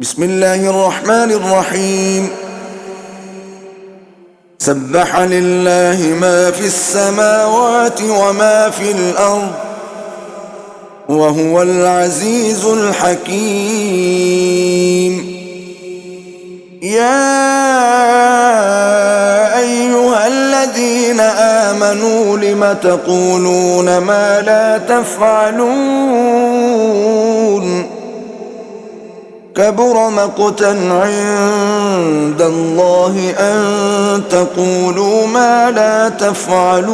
بسم الله الرحمن الرحيم. سبح لله ما في السماوات وما في الأرض وهو العزيز الحكيم. يا أيها الذين آمنوا لم تقولون ما لا تفعلون؟ كبر مقتا عند الله أن تقولوا ما لا تفعلون.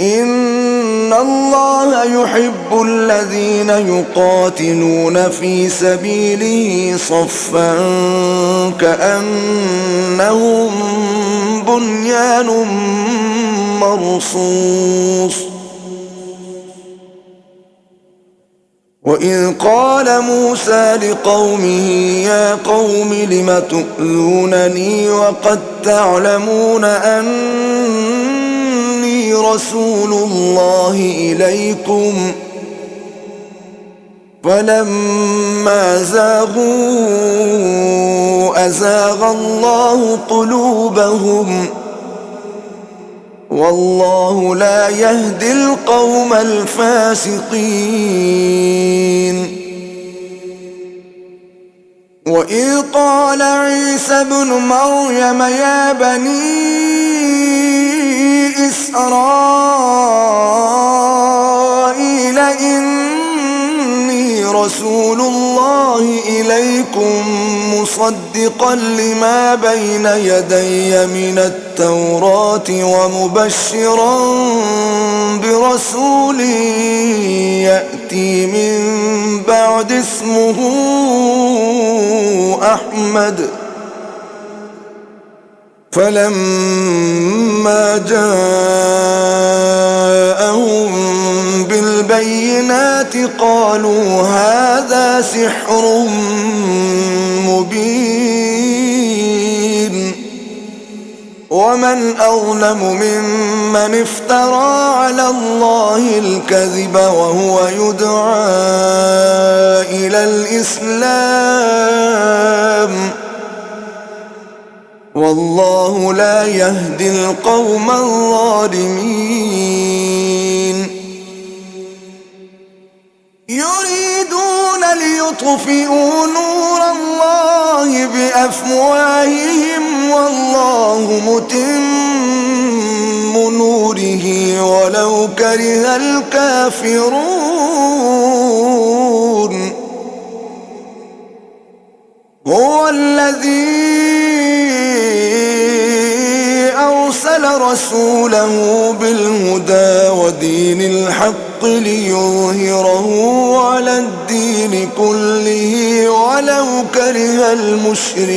إن الله يحب الذين يقاتلون في سبيله صفا كأنهم بنيان مرصوص. وإذ قال موسى لقومه يا قوم لم تؤذونني وقد تعلمون أني رسول الله إليكم فلما زاغوا أزاغ الله قلوبهم والله لا يهدي القوم الفاسقين. وإذ قال عيسى ابن مريم يا بني إسرائيل إني رسول الله إليكم مصدقا لما بين يدي من التوراة ومبشرا برسول يأتي من بعد اسمه أحمد. فلما جاءهم بالبينات قالوا هذا سحر مبين ومن أظلم ممن افترى على الله الكذب وهو يدعى إلى الإسلام والله لا يهدي القوم الظالمين. يريدون ليطفئوا نور الله بأفواههم والله متم نوره ولو كره الكافرون. هو الذي أرسل رسوله بالهدى ودين الحق ليظهره على الدين كله ولو كره المشركون.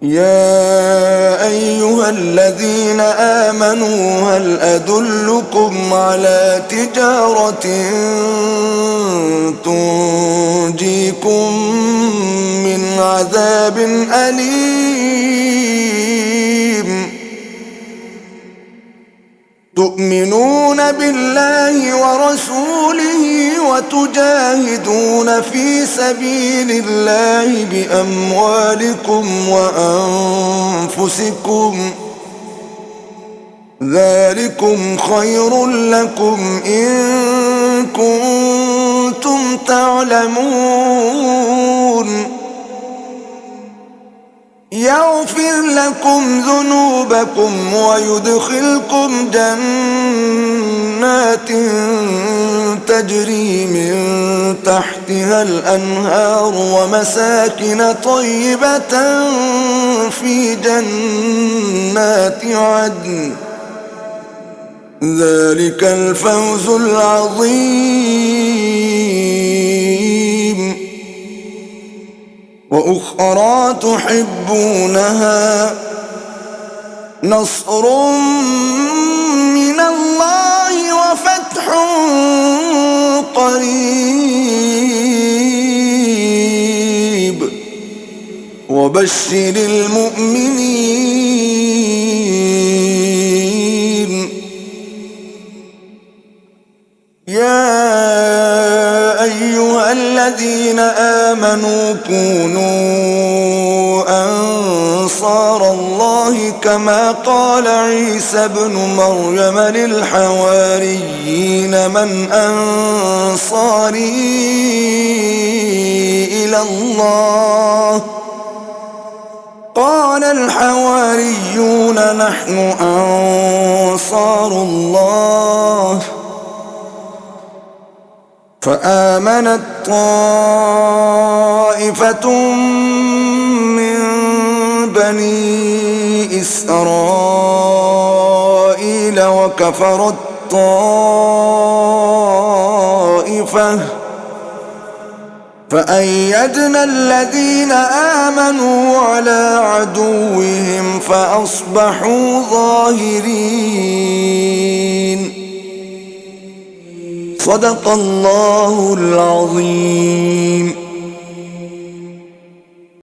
يا أيها الذين آمنوا هل أدلكم على تجارة تنجيكم من عذاب أليم؟ تؤمنون بالله ورسوله وتجاهدون في سبيل الله بأموالكم وأنفسكم ذلكم خير لكم إن كنتم تعلمون. يغفر لكم ذنوبكم ويدخلكم جنات تجري من تحتها الأنهار ومساكن طيبة في جنات عدن ذلك الفوز العظيم. وأخرى تحبونها نصر من الله وفتح قريب وبشر المؤمنين. يا أيها الذين آمنوا كونوا أنصار الله كما قال عيسى ابن مريم للحواريين من أنصاري إلى الله قال الحواريون نحن أنصار الله فآمنت طائفة من بني إسرائيل وكفرت طائفة فأيدنا الذين آمنوا على عدوهم فأصبحوا ظاهرين. صدق الله العظيم.